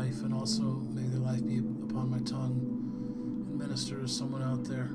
life, and also may their life be upon my tongue and minister to someone out there.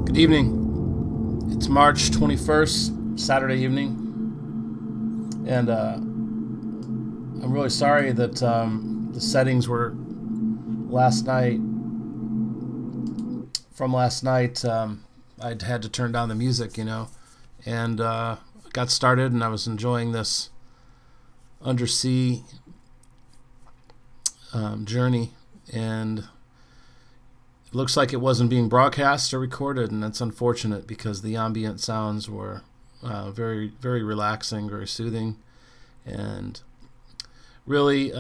Good evening. It's March 21st, Saturday evening, and I'm really sorry that the settings were last night. From last night, I'd had to turn down the music, and got started, and I was enjoying this undersea journey, and it looks like it wasn't being broadcast or recorded, and that's unfortunate because the ambient sounds were very, very relaxing, very soothing, and really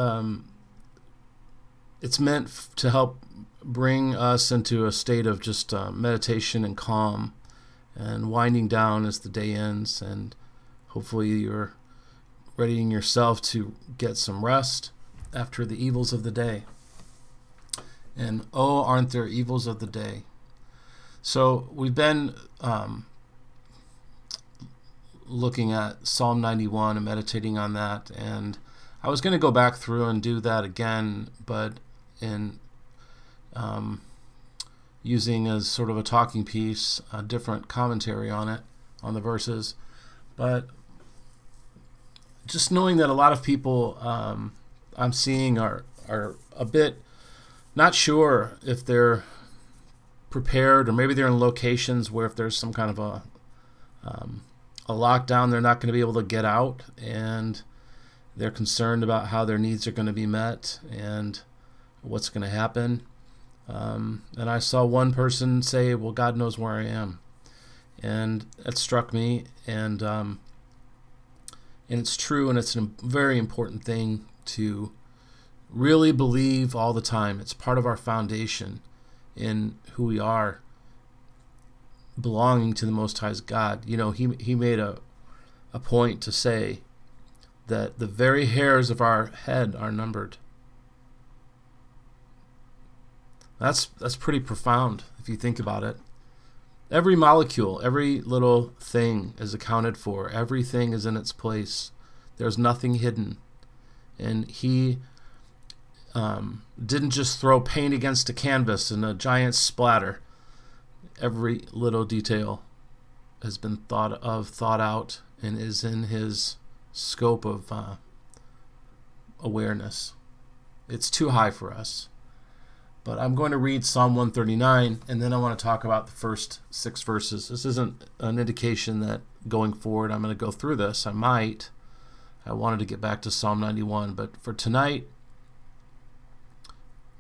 it's meant to help bring us into a state of just meditation and calm and winding down as the day ends, and hopefully you're readying yourself to get some rest after the evils of the day. And oh, aren't there evils of the day? So we've been looking at Psalm 91 and meditating on that, and I was going to go back through and do that again, but in using as sort of a talking piece, a different commentary on it, on the verses. But just knowing that a lot of people I'm seeing are a bit not sure if they're prepared, or maybe they're in locations where if there's some kind of a lockdown, they're not going to be able to get out, and they're concerned about how their needs are going to be met and what's going to happen. And I saw one person say, well, God knows where I am. And that struck me, and it's true, and it's a very important thing to really believe all the time. It's part of our foundation in who we are, belonging to the Most High God. He made a point to say that the very hairs of our head are numbered. That's pretty profound if you think about it. Every molecule, every little thing is accounted for. Everything is in its place. There's nothing hidden. And he didn't just throw paint against a canvas and a giant splatter. Every little detail has been thought out, and is in his scope of awareness. It's too high for us. But I'm going to read Psalm 139, and then I want to talk about the first 6 verses. This isn't an indication that going forward I'm going to go through this. I might. I wanted to get back to Psalm 91, but for tonight,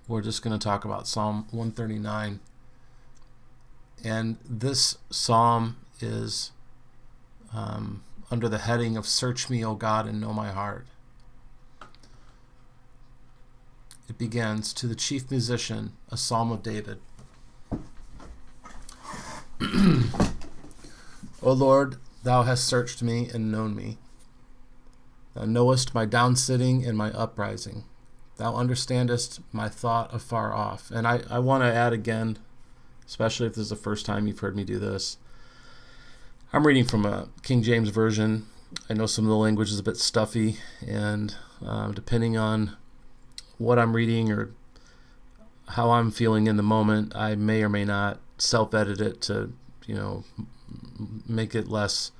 we're just going to talk about Psalm 139. And this psalm is under the heading of Search Me, O God, and Know My Heart. It begins, to the chief musician, a psalm of David. O Lord, thou hast searched me and known me. Thou knowest my downsitting and my uprising. Thou understandest my thought afar off. And I want to add again, especially if this is the first time you've heard me do this, I'm reading from a King James Version. I know some of the language is a bit stuffy, and depending on what I'm reading or how I'm feeling in the moment, I may or may not self-edit it to, make it less,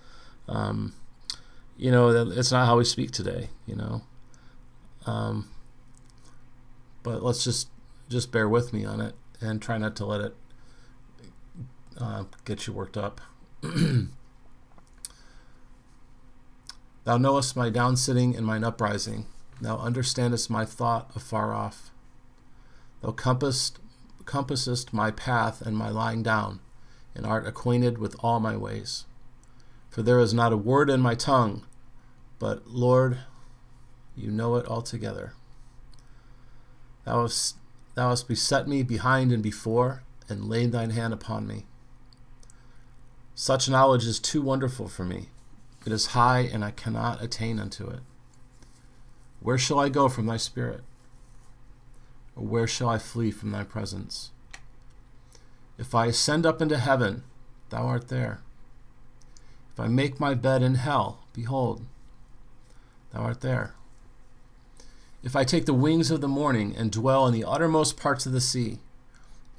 it's not how we speak today, but let's just bear with me on it and try not to let it get you worked up. Thou knowest my downsitting and mine uprising. Thou understandest my thought afar off. Thou compassest my path and my lying down, and art acquainted with all my ways. For there is not a word in my tongue, but, Lord, you know it altogether. Thou hast beset me behind and before, and laid thine hand upon me. Such knowledge is too wonderful for me. It is high, and I cannot attain unto it. Where shall I go from thy spirit? Or where shall I flee from thy presence? If I ascend up into heaven, thou art there. If I make my bed in hell, behold, thou art there. If I take the wings of the morning and dwell in the uttermost parts of the sea,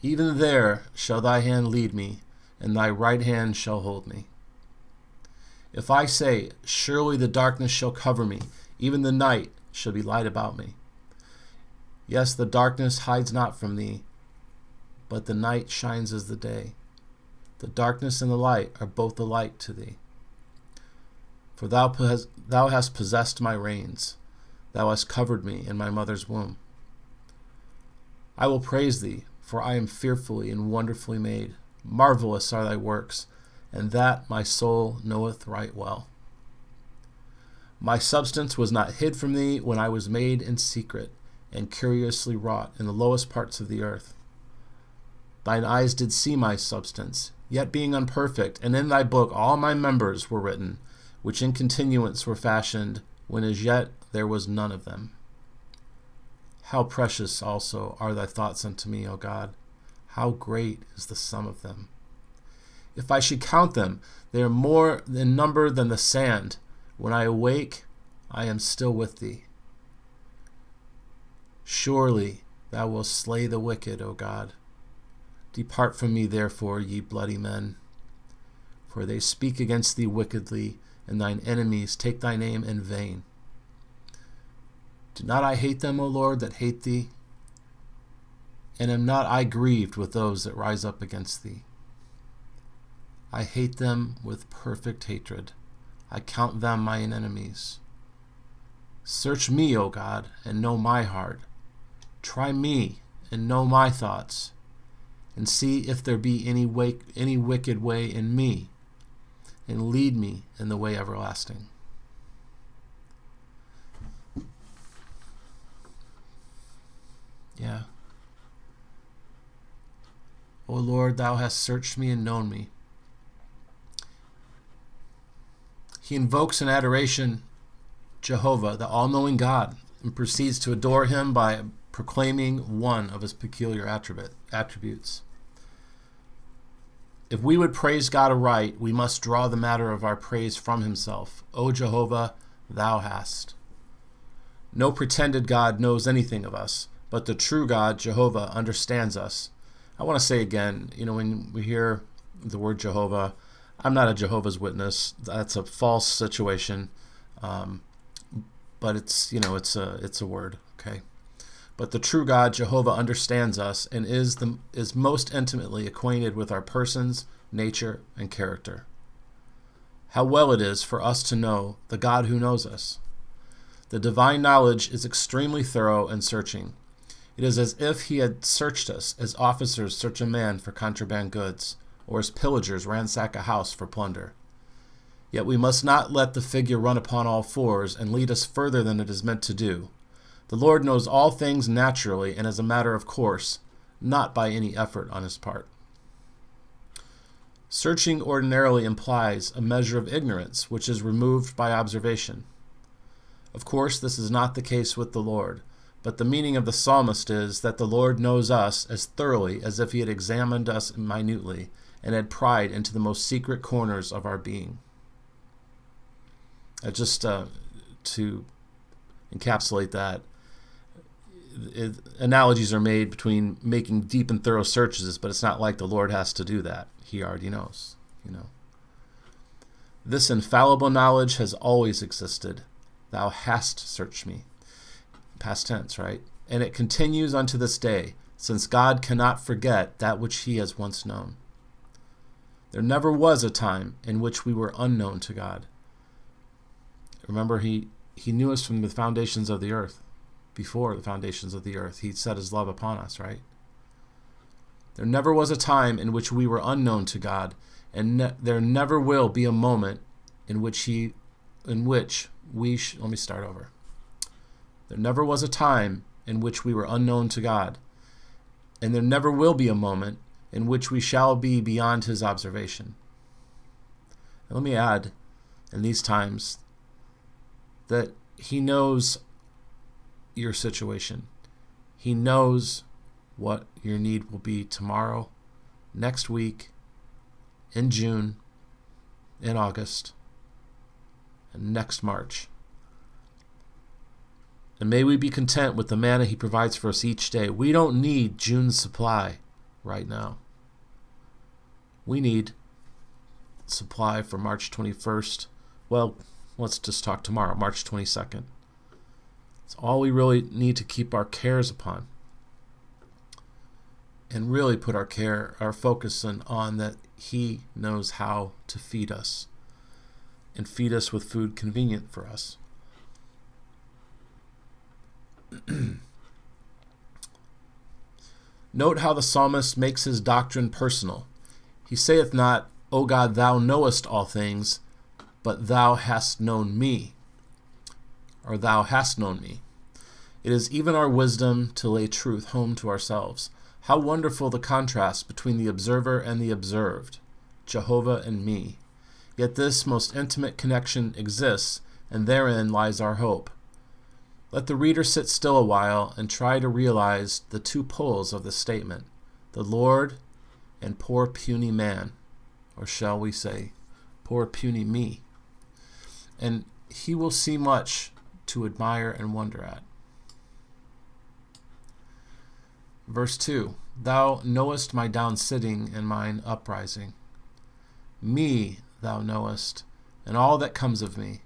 even there shall thy hand lead me, and thy right hand shall hold me. If I say, surely the darkness shall cover me, even the night shall be light about me. Yes, the darkness hides not from thee, but the night shines as the day. The darkness and the light are both alike to thee. For thou hast possessed my reins. Thou hast covered me in my mother's womb. I will praise thee, for I am fearfully and wonderfully made. Marvelous are thy works, and that my soul knoweth right well. My substance was not hid from thee when I was made in secret, and curiously wrought in the lowest parts of the earth. Thine eyes did see my substance, yet being unperfect, and in thy book all my members were written, which in continuance were fashioned, when as yet there was none of them. How precious also are thy thoughts unto me, O God! How great is the sum of them! If I should count them, they are more in number than the sand. When I awake, I am still with thee. Surely thou wilt slay the wicked, O God. Depart from me, therefore, ye bloody men. For they speak against thee wickedly, and thine enemies take thy name in vain. Do not I hate them, O Lord, that hate thee? And am not I grieved with those that rise up against thee? I hate them with perfect hatred. I count them mine enemies. Search me, O God, and know my heart. Try me and know my thoughts, and see if there be any wicked way in me, and lead me in the way everlasting. Yeah. O Lord, thou hast searched me and known me. He invokes in adoration Jehovah, the all-knowing God, and proceeds to adore him by proclaiming one of his peculiar attributes. If we would praise God aright, we must draw the matter of our praise from himself. O Jehovah, thou hast. No pretended God knows anything of us, but the true God, Jehovah, understands us. I want to say again, when we hear the word Jehovah, I'm not a Jehovah's Witness. That's a false situation. But it's a word, okay? But the true God, Jehovah, understands us and is most intimately acquainted with our persons, nature, and character. How well it is for us to know the God who knows us. The divine knowledge is extremely thorough and searching. It is as if he had searched us as officers search a man for contraband goods, or as pillagers ransack a house for plunder. Yet we must not let the figure run upon all fours and lead us further than it is meant to do. The Lord knows all things naturally and as a matter of course, not by any effort on his part. Searching ordinarily implies a measure of ignorance which is removed by observation. Of course, this is not the case with the Lord, but the meaning of the psalmist is that the Lord knows us as thoroughly as if he had examined us minutely and had pried into the most secret corners of our being. Just to encapsulate that, analogies are made between making deep and thorough searches, but it's not like the Lord has to do that. He already knows, This infallible knowledge has always existed. Thou hast searched me. Past tense, right? And it continues unto this day, since God cannot forget that which he has once known. There never was a time in which we were unknown to God. Remember, he knew us from the foundations of the earth. Before the foundations of the earth, he set his love upon us, right? There never was a time in which we were unknown to God, and there never will be a moment in which we let me start over. There never was a time in which we were unknown to God, and there never will be a moment in which we shall be beyond his observation. And let me add, in these times, that he knows your situation. He knows what your need will be tomorrow, next week, in June, in August, and next March. And may we be content with the manna he provides for us each day. We don't need June's supply right now. We need supply for March 21st. Well, let's just talk tomorrow, March 22nd. It's all we really need to keep our cares upon. And really put our focus on that he knows how to feed us. And feed us with food convenient for us. Note how the psalmist makes his doctrine personal. He saith not, O God, thou knowest all things, but thou hast known me, or thou hast known me. It is even our wisdom to lay truth home to ourselves. How wonderful the contrast between the observer and the observed, Jehovah and me. Yet this most intimate connection exists, and therein lies our hope. Let the reader sit still a while and try to realize the two poles of the statement, the Lord and poor puny man, or shall we say, poor puny me. And he will see much to admire and wonder at. Verse 2, Thou knowest my down sitting and mine uprising. Me thou knowest, and all that comes of me.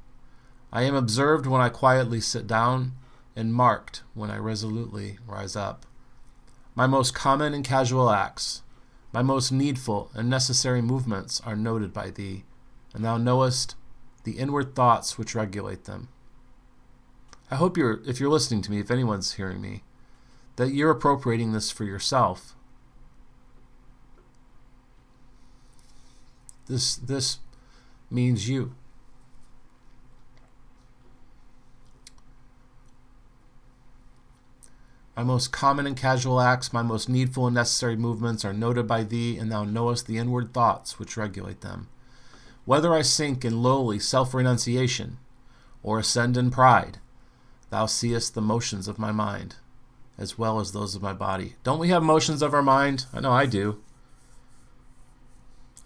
I am observed when I quietly sit down, and marked when I resolutely rise up. My most common and casual acts, my most needful and necessary movements are noted by thee, and thou knowest the inward thoughts which regulate them. I hope if you're listening to me, if anyone's hearing me, that you're appropriating this for yourself. This means you. My most common and casual acts, my most needful and necessary movements are noted by thee, and thou knowest the inward thoughts which regulate them. Whether I sink in lowly self-renunciation, or ascend in pride, thou seest the motions of my mind. as well as those of my body. Don't we have motions of our mind? I know I do.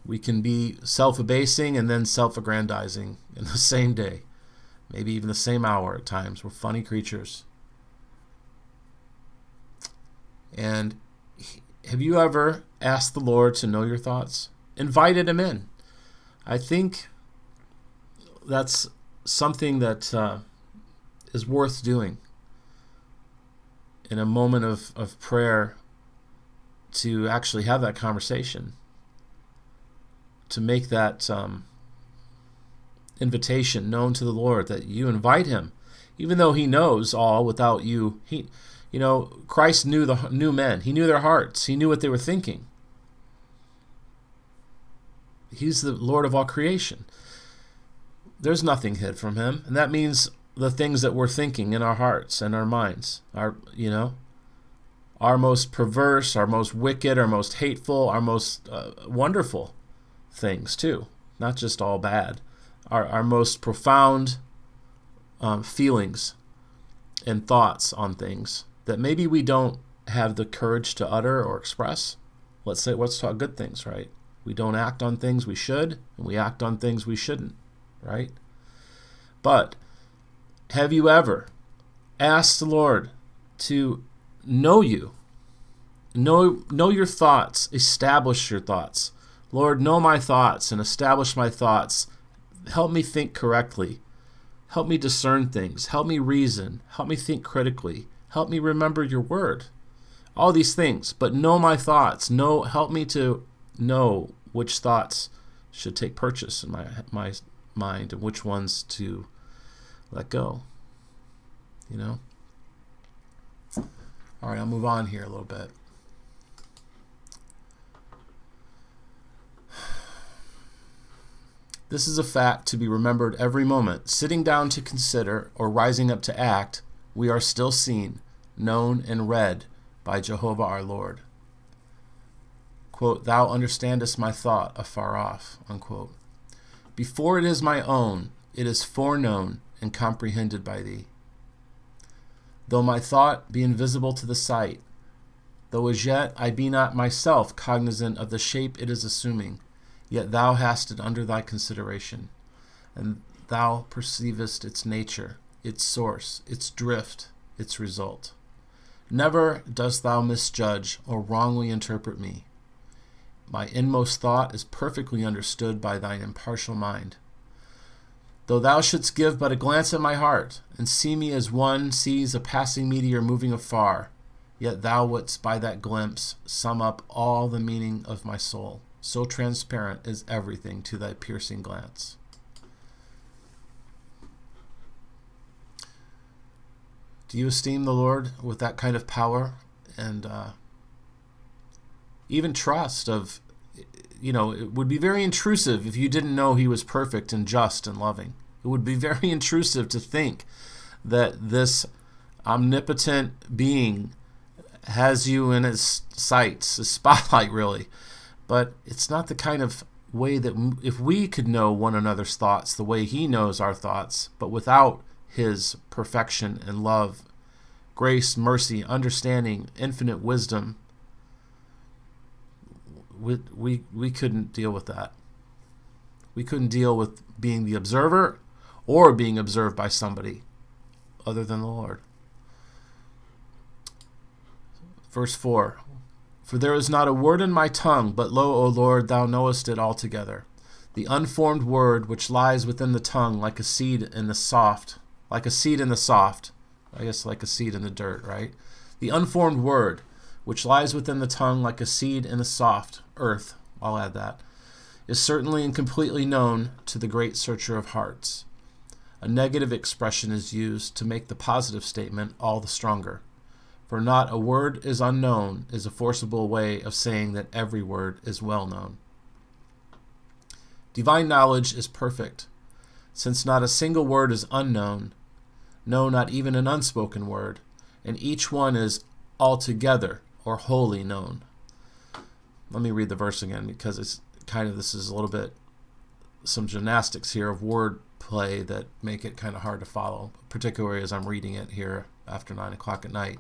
We can be self-abasing and then self-aggrandizing in the same day, maybe even the same hour at times. We're funny creatures. And have you ever asked the Lord to know your thoughts? Invited him in. I think that's something that is worth doing in a moment of prayer, to actually have that conversation, to make that invitation known to the Lord, that you invite him, even though he knows all without you. Christ knew men. He knew their hearts. He knew what they were thinking. He's the Lord of all creation. There's nothing hid from him, and that means the things that we're thinking in our hearts and our minds, our most perverse, our most wicked, our most hateful, our most wonderful things too, not just all bad, our most profound feelings and thoughts on things that maybe we don't have the courage to utter or express. Let's talk good things, right? We don't act on things we should, and we act on things we shouldn't, right? But have you ever asked the Lord to know you, know your thoughts, establish your thoughts? Lord, know my thoughts and establish my thoughts. Help me think correctly. Help me discern things. Help me reason. Help me think critically. Help me remember your word. All these things, but know my thoughts. Help me to know which thoughts should take purchase in my mind and which ones to let go. All right, I'll move on here a little bit. This is a fact to be remembered every moment. Sitting down to consider or rising up to act, we are still seen, known, and read by Jehovah our Lord. Quote, thou understandest my thought afar off, unquote. Before it is my own, it is foreknown and comprehended by thee. Though my thought be invisible to the sight, though as yet I be not myself cognizant of the shape it is assuming, yet thou hast it under thy consideration, and thou perceivest its nature, its source, its drift, its result. Never dost thou misjudge or wrongly interpret me. My inmost thought is perfectly understood by thine impartial mind. Though thou shouldst give but a glance at my heart, and see me as one sees a passing meteor moving afar, yet thou wouldst by that glimpse sum up all the meaning of my soul. So transparent is everything to thy piercing glance. Do you esteem the Lord with that kind of power and even trust of, it would be very intrusive if you didn't know he was perfect and just and loving. It would be very intrusive to think that this omnipotent being has you in his sights, his spotlight really. But it's not the kind of way that if we could know one another's thoughts the way he knows our thoughts, but without his perfection and love, grace, mercy, understanding, infinite wisdom, we couldn't deal with that. We couldn't deal with being the observer or being observed by somebody other than the Lord. Verse 4, for there is not a word in my tongue, but lo, O Lord, thou knowest it altogether. The unformed word which lies within the tongue like a seed in the soft, I guess like a seed in the dirt, right? The unformed word which lies within the tongue like a seed in the soft earth, I'll add that, is certainly and completely known to the great searcher of hearts. A negative expression is used to make the positive statement all the stronger. For not a word is unknown is a forcible way of saying that every word is well known. Divine knowledge is perfect, since not a single word is unknown, no, not even an unspoken word, and each one is altogether or wholly known. Let me read the verse again because it's this is a little bit some gymnastics here of word play that make it kind of hard to follow, particularly as I'm reading it here after 9 o'clock at night.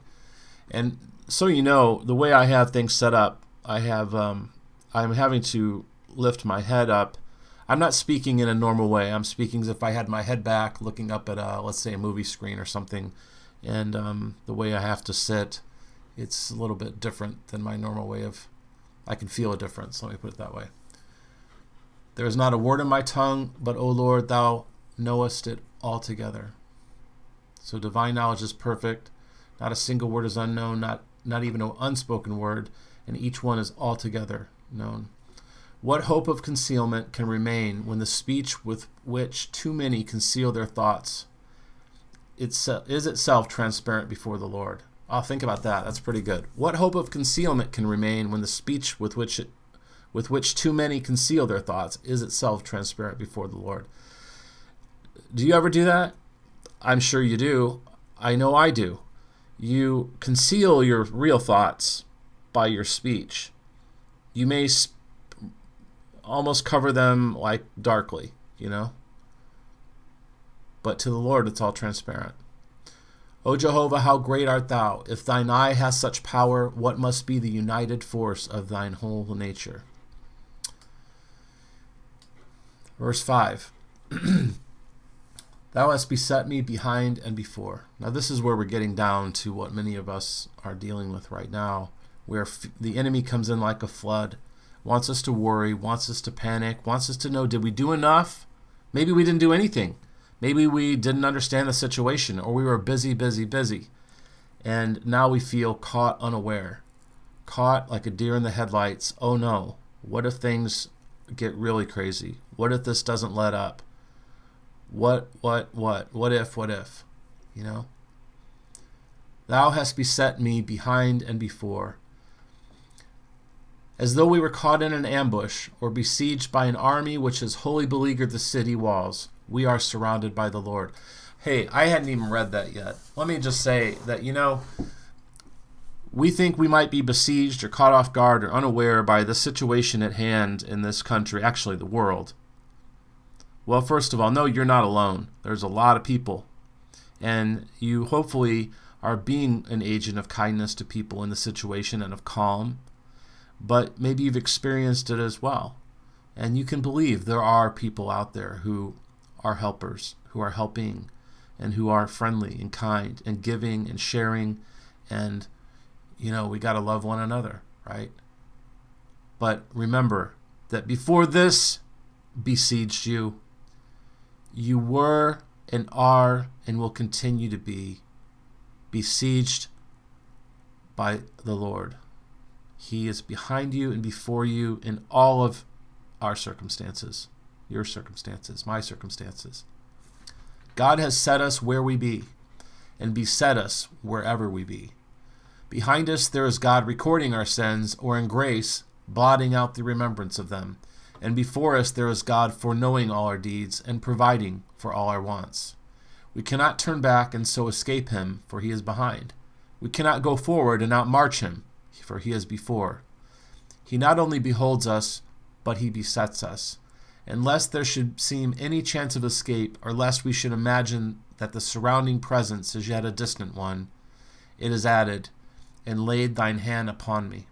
And so you know, the way I have things set up, I'm having to lift my head up. I'm not speaking in a normal way. I'm speaking as if I had my head back, looking up at let's say a movie screen or something. And the way I have to sit, it's a little bit different than my normal way of. I can feel a difference. Let me put it that way. There is not a word in my tongue, but, O Lord, thou knowest it altogether. So divine knowledge is perfect. Not a single word is unknown, not even an unspoken word, and each one is altogether known. What hope of concealment can remain when the speech with which too many conceal their thoughts is itself transparent before the Lord? I'll think about that. That's pretty good. What hope of concealment can remain when the speech with which too many conceal their thoughts is itself transparent before the Lord? Do you ever do that? I'm sure you do. I know I do. You conceal your real thoughts by your speech. You may almost cover them like darkly, But to the Lord, it's all transparent. O Jehovah, how great art thou! If thine eye has such power, what must be the united force of thine whole nature? Verse 5. Thou hast beset me behind and before. Now this is where we're getting down to what many of us are dealing with right now, where the enemy comes in like a flood, wants us to worry, wants us to panic, wants us to know, did we do enough? Maybe we didn't do anything. Maybe we didn't understand the situation, or we were busy. And now we feel caught unaware, caught like a deer in the headlights. Oh no, what if things get really crazy? What if this doesn't let up? What if? Thou hast beset me behind and before. As though we were caught in an ambush, or besieged by an army which has wholly beleaguered the city walls, we are surrounded by the Lord. Hey, I hadn't even read that yet. Let me just say that, we think we might be besieged or caught off guard or unaware by the situation at hand in this country, actually the world. Well, first of all, no, you're not alone. There's a lot of people. And you hopefully are being an agent of kindness to people in the situation and of calm. But maybe you've experienced it as well. And you can believe there are people out there who are helpers, who are helping, and who are friendly and kind and giving and sharing. And, we got to love one another, right? But remember that before this besieged you, you were and are and will continue to be besieged by the Lord. He is behind you and before you in all of our circumstances, your circumstances, my circumstances. God has set us where we be and beset us wherever we be. Behind us there is God recording our sins, or in grace blotting out the remembrance of them. And before us there is God foreknowing all our deeds and providing for all our wants. We cannot turn back and so escape him, for he is behind. We cannot go forward and outmarch him, for he is before. He not only beholds us, but he besets us. And lest there should seem any chance of escape, or lest we should imagine that the surrounding presence is yet a distant one, it is added, and laid thine hand upon me.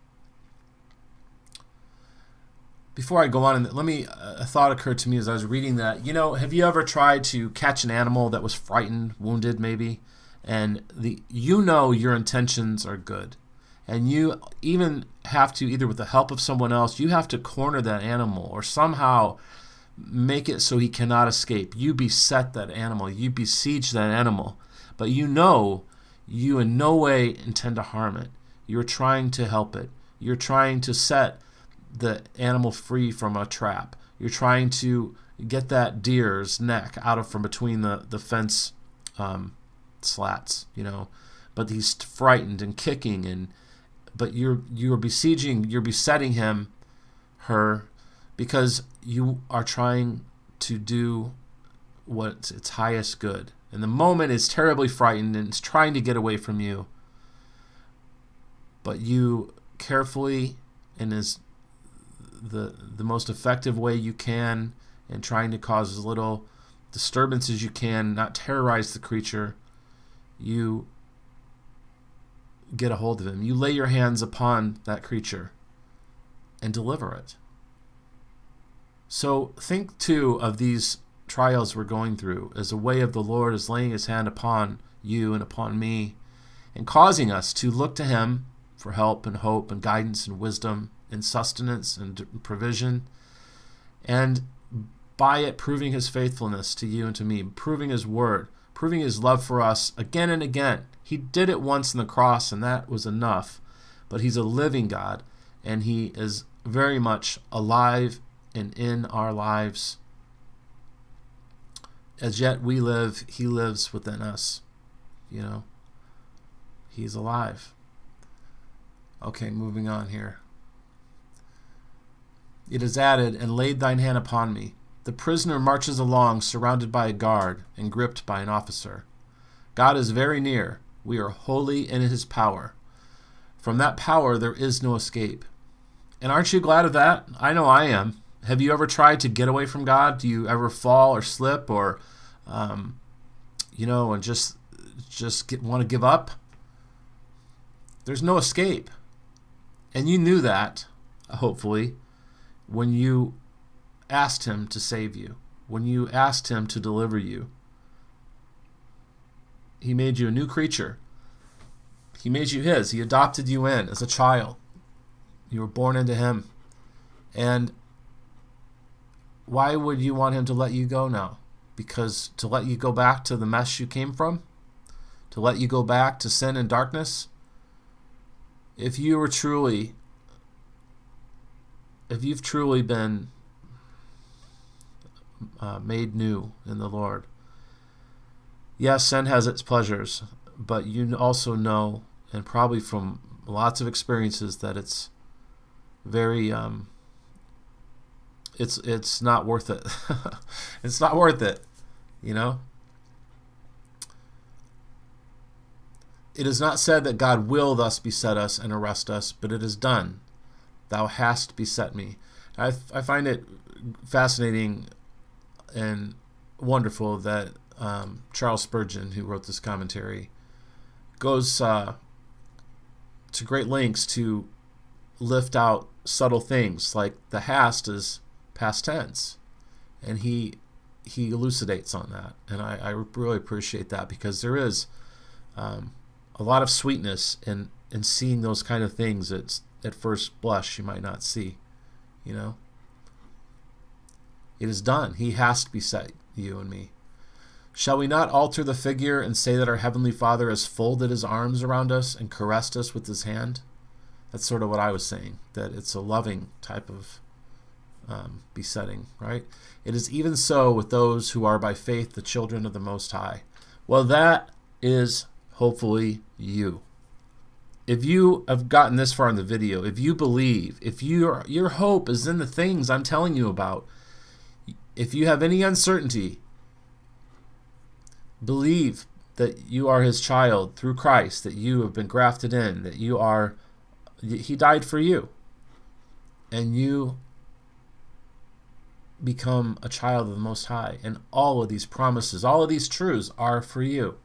Before I go on, a thought occurred to me as I was reading that. Have you ever tried to catch an animal that was frightened, wounded maybe, and your intentions are good, and you even have to, either with the help of someone else, you have to corner that animal or somehow make it so he cannot escape. You beset that animal, you besiege that animal, but you in no way intend to harm it. You're trying to help it. You're trying to set the animal free from a trap. You're trying to get that deer's neck out from between the fence slats, but he's frightened and kicking, but you're besetting her, because you are trying to do what's its highest good. And the moment is terribly frightened and it's trying to get away from you, but you carefully, and is the most effective way you can, and trying to cause as little disturbance as you can, not terrorize the creature, you get a hold of him. You lay your hands upon that creature and deliver it. So think too of these trials we're going through as a way of the Lord is laying his hand upon you and upon me and causing us to look to him for help and hope and guidance and wisdom and sustenance and provision, and by it proving his faithfulness to you and to me, proving his word, proving his love for us again and again. He did it once on the cross, and that was enough. But he's a living God, and he is very much alive and in our lives. As yet we live, he lives within us. He's alive. Okay, moving on here. It is added, and laid thine hand upon me. The prisoner marches along, surrounded by a guard and gripped by an officer. God is very near. We are wholly in his power. From that power there is no escape. And aren't you glad of that? I know I am. Have you ever tried to get away from God? Do you ever fall or slip or, and just want to give up? There's no escape. And you knew that, hopefully, when you asked him to save you, when you asked him to deliver you. He made you a new creature. He made you his. He adopted you in as a child. You were born into him. And why would you want him to let you go now? Because to let you go back to the mess you came from? To let you go back to sin and darkness? If you've truly been made new in the Lord, yes, sin has its pleasures, but you also know, and probably from lots of experiences, that it's very it's not worth it. It's not worth it. It is not said that God will thus beset us and arrest us, but it is done. Thou hast beset me. I find it fascinating and wonderful that Charles Spurgeon, who wrote this commentary, goes to great lengths to lift out subtle things like the hast is past tense, and he elucidates on that, and I really appreciate that, because there is a lot of sweetness in seeing those kind of things that at first blush you might not see. It is done. He has beset you and me. Shall we not alter the figure and say that our Heavenly Father has folded his arms around us and caressed us with his hand? That's sort of what I was saying, that it's a loving type of besetting, right? It is even so with those who are by faith the children of the Most High. Well, that is hopefully you. If you have gotten this far in the video, if you believe, if your hope is in the things I'm telling you about, if you have any uncertainty, believe that you are his child through Christ, that you have been grafted in, that he died for you, and you become a child of the Most High, and all of these promises, all of these truths are for you.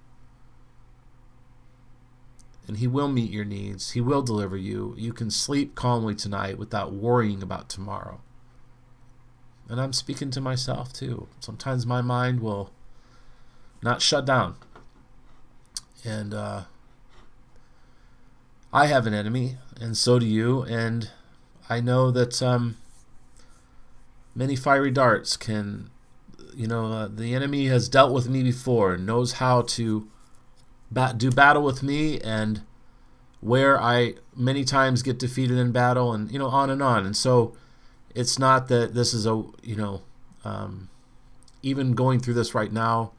And he will meet your needs. He will deliver you. You can sleep calmly tonight without worrying about tomorrow. And I'm speaking to myself too. Sometimes my mind will not shut down. And I have an enemy, and so do you. And I know that many fiery darts can, the enemy has dealt with me before and knows how to do battle with me, and where I many times get defeated in battle, and on and on. And so it's not that this is even going through this right now,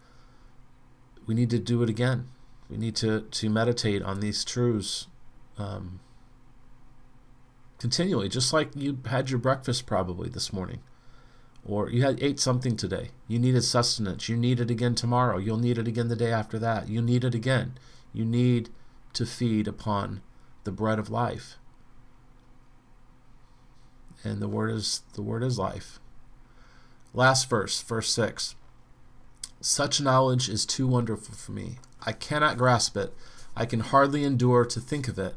we need to do it again. We need to meditate on these truths continually, just like you had your breakfast probably this morning, or you ate something today. You needed sustenance. You need it again tomorrow. You'll need it again the day after that. You need it again. You need to feed upon the bread of life. And the word is life. Last verse 6. Such knowledge is too wonderful for me. I cannot grasp it. I can hardly endure to think of it.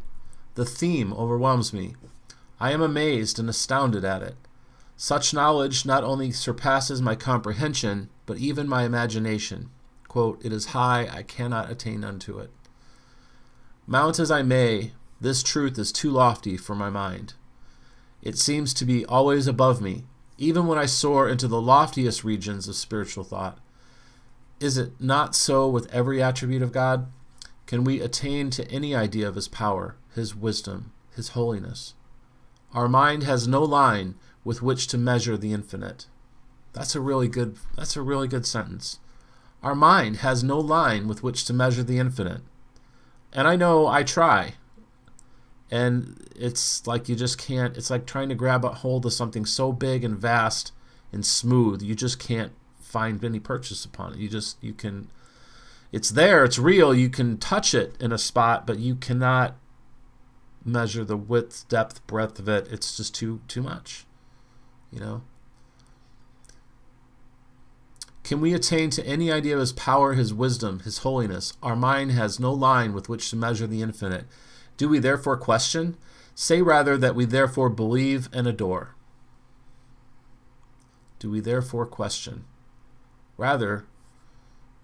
The theme overwhelms me. I am amazed and astounded at it. Such knowledge not only surpasses my comprehension, but even my imagination. Quote, it is high, I cannot attain unto it. Mount as I may, this truth is too lofty for my mind. It seems to be always above me, even when I soar into the loftiest regions of spiritual thought. Is it not so with every attribute of God? Can we attain to any idea of his power, his wisdom, his holiness? Our mind has no line with which to measure the infinite. That's a really good sentence. Our mind has no line with which to measure the infinite. And I know I try. And it's like you just can't, it's like trying to grab a hold of something so big and vast and smooth. You just can't find any purchase upon it. It's there, it's real, you can touch it in a spot, but you cannot measure the width, depth, breadth of it. It's just too much, Can we attain to any idea of his power, his wisdom, his holiness? Our mind has no line with which to measure the infinite. Do we therefore question? Say rather that we therefore believe and adore. Do we therefore question? Rather,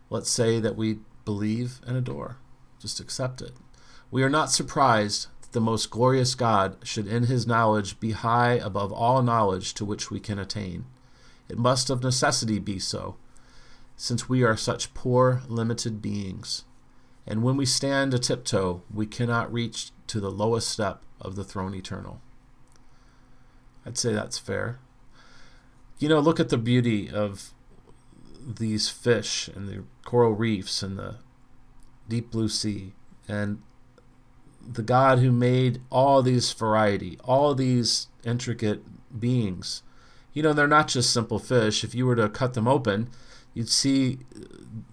let's say that we believe and adore. Just accept it. We are not surprised that the most glorious God should in his knowledge be high above all knowledge to which we can attain. It must of necessity be so, since we are such poor, limited beings. And when we stand a tiptoe, we cannot reach to the lowest step of the throne eternal. I'd say that's fair. Look at the beauty of these fish and the coral reefs and the deep blue sea. And the God who made all these variety, all these intricate beings. They're not just simple fish. If you were to cut them open, you'd see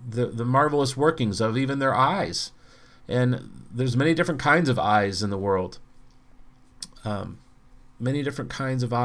the marvelous workings of even their eyes. And there's many different kinds of eyes in the world. Many different kinds of eyes.